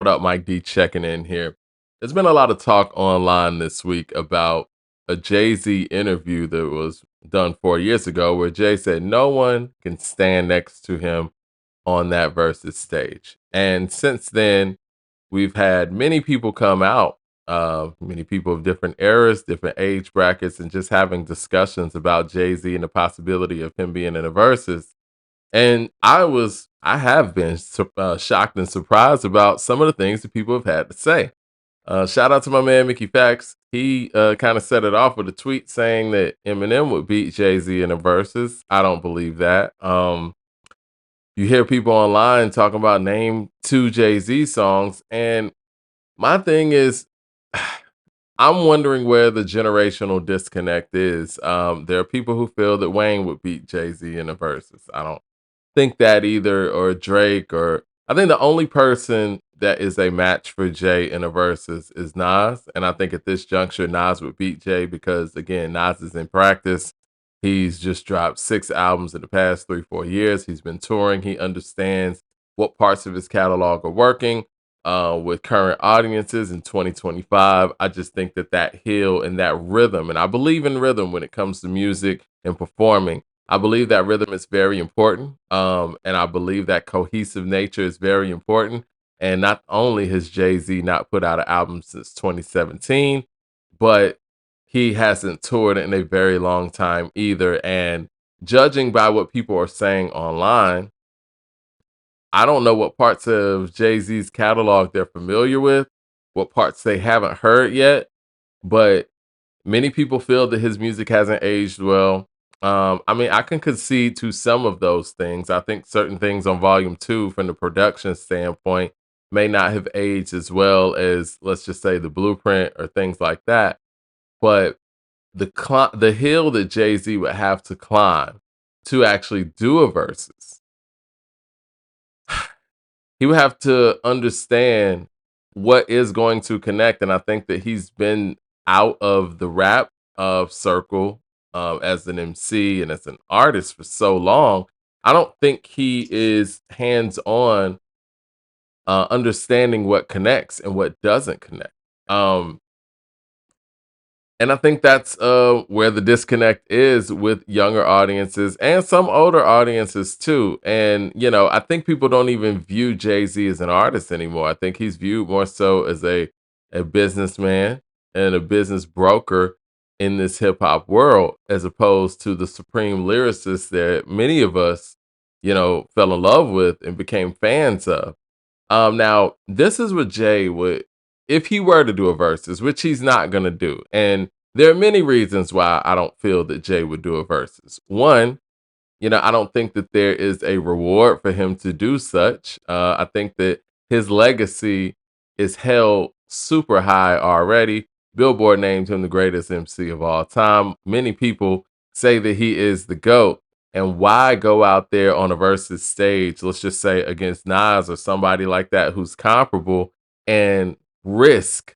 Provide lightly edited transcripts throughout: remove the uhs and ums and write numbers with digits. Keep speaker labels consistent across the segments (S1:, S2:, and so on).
S1: What up, Mike D checking in here. There's been a lot of talk online this week about a Jay-Z interview that was done 4 years ago where Jay said no one can stand next to him on that Verzuz stage. And since then, we've had many people come out, many people of different eras, different age brackets, and just having discussions about Jay-Z and the possibility of him being in a Verzuz. And I have been shocked and surprised about some of the things that people have had to say. Shout out to my man Mickey Fax. He kind of set it off with a tweet saying that Eminem would beat Jay Z in a verses. I don't believe that. You hear people online talking about name two Jay Z songs, and my thing is, I'm wondering where the generational disconnect is. There are people who feel that Wayne would beat Jay Z in a verses. I don't think that either, or Drake, or I think the only person that is a match for Jay in a versus is Nas. And I think at this juncture, Nas would beat Jay because again, Nas is in practice. He's just dropped 6 albums in the past 3, 4 years. He's been touring. He understands what parts of his catalog are working with current audiences in 2025. I just think that that hill and that rhythm, and I believe in rhythm when it comes to music and performing. I believe that rhythm is very important. And I believe that cohesive nature is very important. And not only has Jay Z not put out an album since 2017, but he hasn't toured in a very long time either. And judging by what people are saying online, I don't know what parts of Jay Z's catalog they're familiar with, what parts they haven't heard yet, but many people feel that his music hasn't aged well. I mean, I can concede to some of those things. I think certain things on Volume 2, from the production standpoint, may not have aged as well as, let's just say, the Blueprint or things like that. But the hill that Jay Z would have to climb to actually do a versus, he would have to understand what is going to connect. And I think that he's been out of the rap circle as an MC and as an artist for so long. I don't think he is hands on understanding what connects and what doesn't connect. Um, and I think that's where the disconnect is with younger audiences and some older audiences too. And, you know, I think people don't even view Jay Z as an artist anymore. I think he's viewed more so as a businessman and a business broker in this hip hop world, as opposed to the supreme lyricist that many of us, you know, fell in love with and became fans of. Now this is what Jay would, if he were to do a versus, which he's not gonna do. And there are many reasons why I don't feel that Jay would do a versus. One, you know, I don't think that there is a reward for him to do such. I think that his legacy is held super high already. Billboard named him the greatest MC of all time. Many people say that he is the GOAT. And why go out there on a versus stage, let's just say against Nas or somebody like that who's comparable, and risk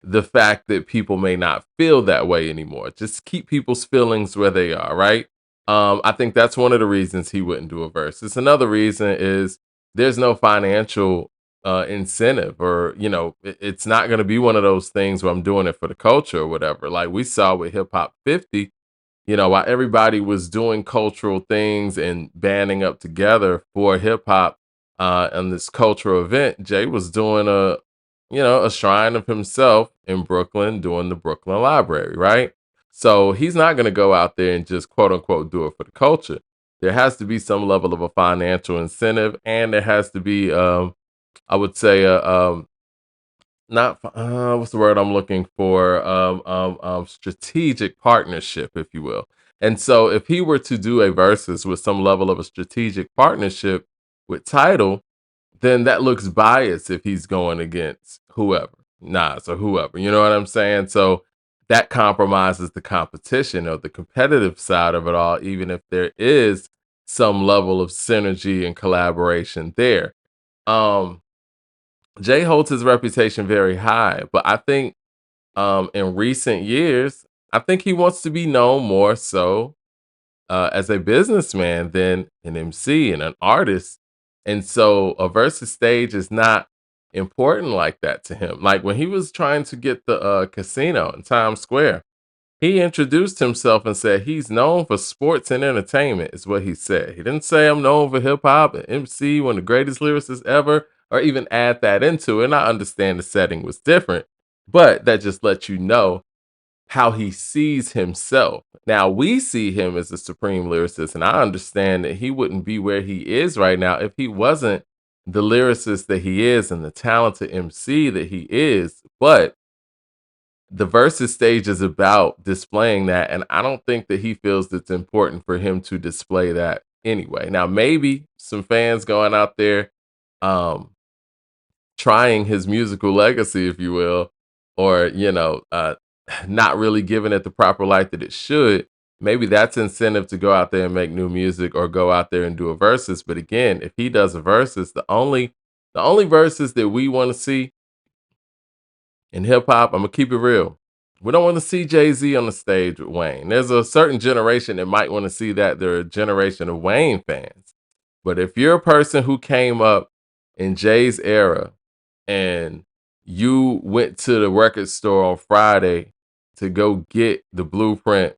S1: the fact that people may not feel that way anymore? Just keep people's feelings where they are, right? I think that's one of the reasons he wouldn't do a versus. Another reason is there's no financial incentive, or you know, it's not going to be one of those things where I'm doing it for the culture or whatever. Like we saw with Hip Hop 50, you know, while everybody was doing cultural things and banding up together for hip hop and this cultural event, Jay was doing you know, a shrine of himself in Brooklyn, doing the Brooklyn Library, right? So he's not going to go out there and just quote unquote do it for the culture. There has to be some level of a financial incentive, and there has to be, I would say, not what's the word I'm looking for, strategic partnership, if you will. And so if he were to do a versus with some level of a strategic partnership with Title, then that looks biased if he's going against whoever, Nas or whoever. You know what I'm saying? So that compromises the competition or the competitive side of it all, even if there is some level of synergy and collaboration there. Um, Jay holds his reputation very high, but I think in recent years, I think he wants to be known more so as a businessman than an MC and an artist. And so a versus stage is not important like that to him. Like when he was trying to get the casino in Times Square, he introduced himself and said he's known for sports and entertainment, is what he said. He didn't say I'm known for hip hop and MC, one of the greatest lyricists ever, or even add that into it. And I understand the setting was different, but that just lets you know how he sees himself. Now we see him as a supreme lyricist, and I understand that he wouldn't be where he is right now if he wasn't the lyricist that he is and the talented MC that he is. But the versus stage is about displaying that, and I don't think that he feels it's important for him to display that anyway. Now, maybe some fans going out there, um, trying his musical legacy, if you will, or not really giving it the proper light that it should. Maybe that's incentive to go out there and make new music or go out there and do a versus. But again, if he does a versus, the only verses that we want to see in hip hop, I'm gonna keep it real. We don't want to see Jay Z on the stage with Wayne. There's a certain generation that might want to see that. They're a generation of Wayne fans. But if you're a person who came up in Jay's era and you went to the record store on Friday to go get the blueprint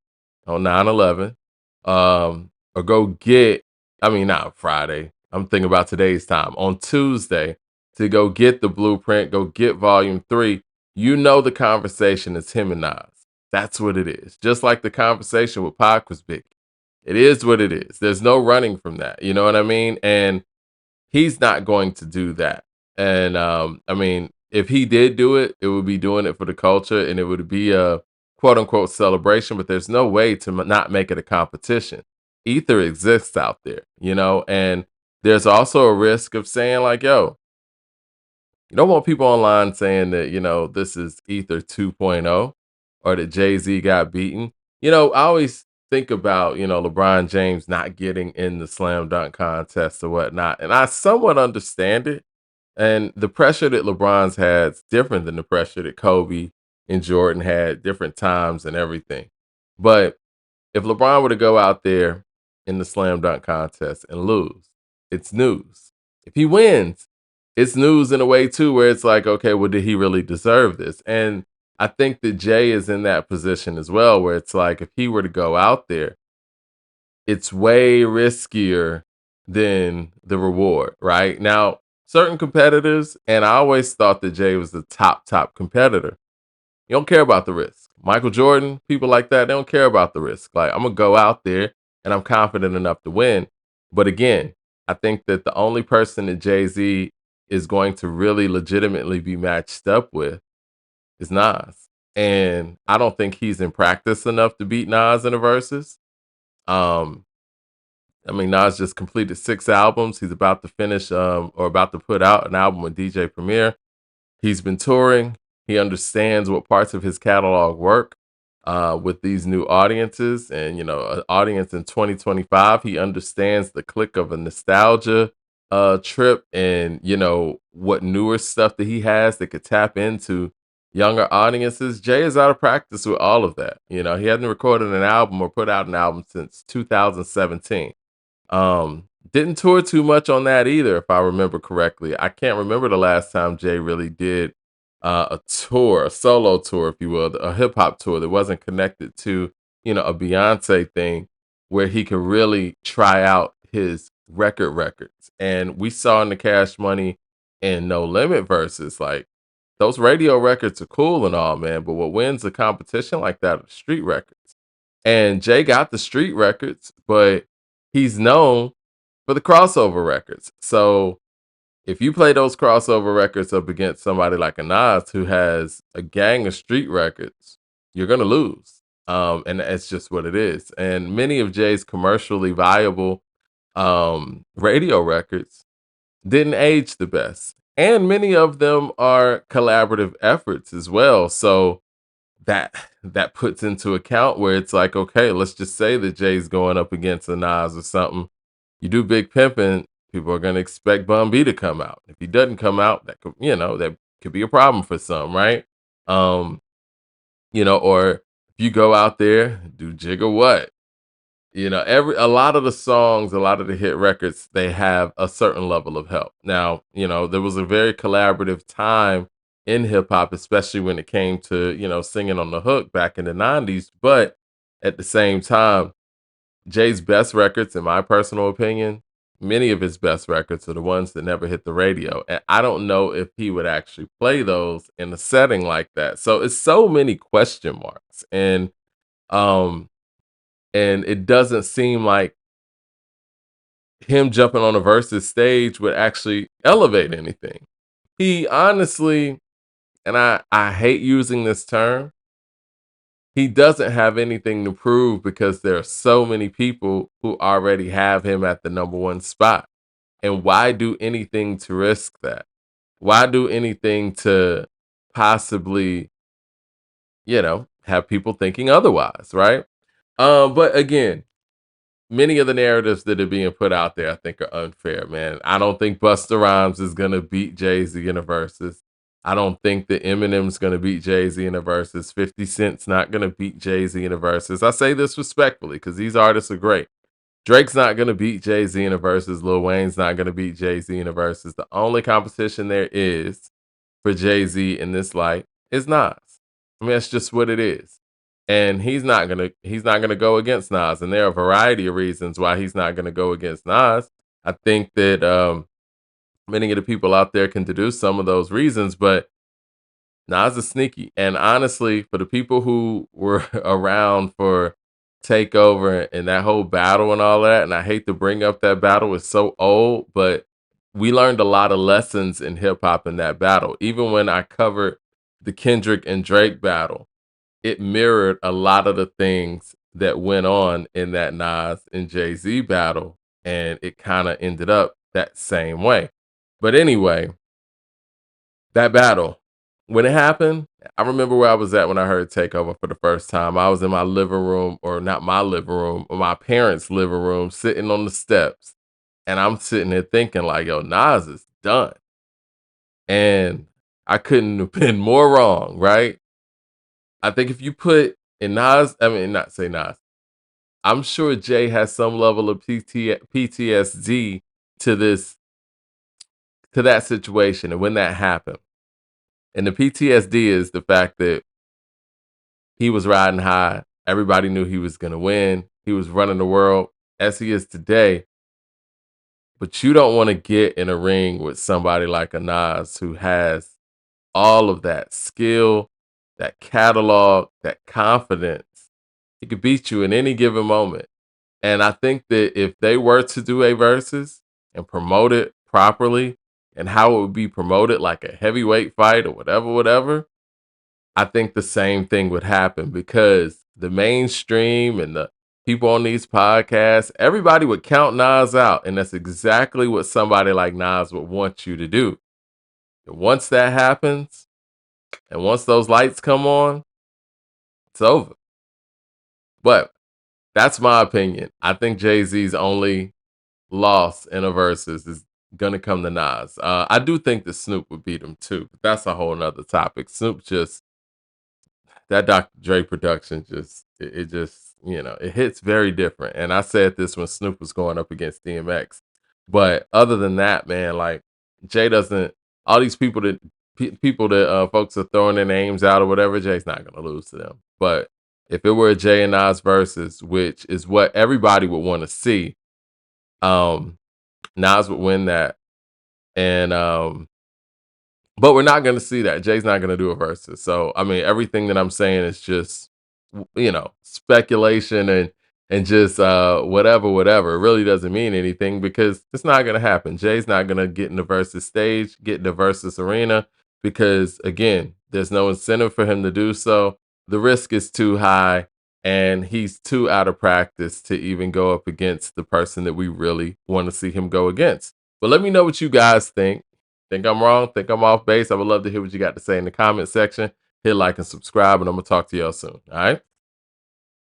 S1: on 9/11, or go get, I mean, not Friday, I'm thinking about today's time, on Tuesday to go get the blueprint, go get volume 3, you know the conversation is him and Nas. That's what it is. Just like the conversation with Pac was big. It is what it is. There's no running from that. You know what I mean? And he's not going to do that. And I mean, if he did do it, it would be doing it for the culture and it would be a quote unquote celebration, but there's no way to not make it a competition. Ether exists out there, and there's also a risk of saying, like, yo, you don't want people online saying that, this is Ether 2.0 or that Jay-Z got beaten. I always think about, LeBron James not getting in the slam dunk contest or whatnot. And I somewhat understand it. And the pressure that LeBron's had is different than the pressure that Kobe and Jordan had, different times and everything. But if LeBron were to go out there in the slam dunk contest and lose, it's news. If he wins, it's news in a way too, where it's like, okay, well, did he really deserve this? And I think that Jay is in that position as well, where it's like, if he were to go out there, it's way riskier than the reward, right? Now, certain competitors, and I always thought that Jay was the top competitor. You don't care about the risk. Michael Jordan, people like that, they don't care about the risk. Like, I'm gonna go out there and I'm confident enough to win. But again, I think that the only person that Jay-Z is going to really legitimately be matched up with is Nas. And I don't think he's in practice enough to beat Nas in a versus. Um, I mean, Nas just completed 6 albums. He's about to finish or about to put out an album with DJ Premier. He's been touring. He understands what parts of his catalog work with these new audiences. And, an audience in 2025, he understands the click of a nostalgia trip and, what newer stuff that he has that could tap into younger audiences. Jay is out of practice with all of that. He hasn't recorded an album or put out an album since 2017. Didn't tour too much on that either, if I remember correctly. I can't remember the last time Jay really did a tour, a solo tour, if you will, a hip hop tour that wasn't connected to, a Beyonce thing where he could really try out his records. And we saw in the Cash Money and No Limit verses, like those radio records are cool and all, man, but what wins a competition like that are street records. And Jay got the street records, but he's known for the crossover records. So if you play those crossover records up against somebody like a Nas who has a gang of street records, you're gonna lose. And that's just what it is. And many of Jay's commercially viable radio records didn't age the best. And many of them are collaborative efforts as well. So that that puts into account where it's like, okay, let's just say that Jay's going up against a Nas or something. You do Big Pimpin', people are gonna expect Bun B to come out. If he doesn't come out, that could be a problem for some, right? Um, or if you go out there, do Jigga What? Every a lot of the songs, a lot of the hit records, they have a certain level of help. Now, there was a very collaborative time in hip hop, especially when it came to, singing on the hook back in the 90s. But at the same time, Jay's best records, in my personal opinion, many of his best records are the ones that never hit the radio. And I don't know if he would actually play those in a setting like that. So it's so many question marks. Um and it doesn't seem like him jumping on a versus stage would actually elevate anything. He honestly, and I hate using this term, he doesn't have anything to prove because there are so many people who already have him at the number one spot. And why do anything to risk that? Why do anything to possibly, have people thinking otherwise, right? But again, many of the narratives that are being put out there, I think, are unfair, man. I don't think Busta Rhymes is gonna beat Jay-Z in a versus. I don't think that Eminem's gonna beat Jay-Z in a versus. 50 Cent's not gonna beat Jay-Z in a versus. I say this respectfully because these artists are great. Drake's not gonna beat Jay-Z in a versus. Lil Wayne's not gonna beat Jay-Z in a versus. The only competition there is for Jay-Z in this light is Nas. I mean, that's just what it is. And he's not gonna go against Nas. And there are a variety of reasons why he's not gonna go against Nas. I think that many of the people out there can deduce some of those reasons, but Nas is sneaky. And honestly, for the people who were around for Takeover and that whole battle and all that, and I hate to bring up that battle, it's so old, but we learned a lot of lessons in hip hop in that battle. Even when I covered the Kendrick and Drake battle, it mirrored a lot of the things that went on in that Nas and Jay-Z battle, and it kind of ended up that same way. But anyway, that battle, when it happened, I remember where I was at when I heard Takeover for the first time. I was in my living room, or not my living room, or my parents' living room, sitting on the steps. And I'm sitting there thinking, like, yo, Nas is done. And I couldn't have been more wrong, right? I think if you put in Nas, I mean, not say Nas, I'm sure Jay has some level of PTSD to that situation and when that happened. And the PTSD is the fact that he was riding high. Everybody knew he was going to win. He was running the world as he is today. But you don't want to get in a ring with somebody like a Nas who has all of that skill, that catalog, that confidence. He could beat you in any given moment. And I think that if they were to do a versus and promote it properly and how it would be promoted like a heavyweight fight or whatever, I think the same thing would happen because the mainstream and the people on these podcasts, everybody would count Nas out. And that's exactly what somebody like Nas would want you to do. And once that happens, and once those lights come on, it's over. But that's my opinion. I think Jay-Z's only loss in a versus is gonna come to Nas. I do think that Snoop would beat him too, but that's a whole nother topic. Snoop just that Dr. Dre production it just it hits very different. And I said this when Snoop was going up against DMX, but other than that, man, like Jay doesn't. All these people that folks are throwing their names out or whatever, Jay's not gonna lose to them. But if it were a Jay and Nas versus, which is what everybody would want to see, um, Nas would win that, and but we're not going to see that. Jay's not going to do a versus. So I mean, everything that I'm saying is just speculation and just whatever. It really doesn't mean anything because it's not going to happen. Jay's not going to get in the versus stage, get in the versus arena because again, there's no incentive for him to do so. The risk is too high and he's too out of practice to even go up against the person that we really want to see him go against. But let me know what you guys think. Think I'm wrong? Think I'm off base? I would love to hear what you got to say in the comment section. Hit like and subscribe, and I'm going to talk to y'all soon. All right?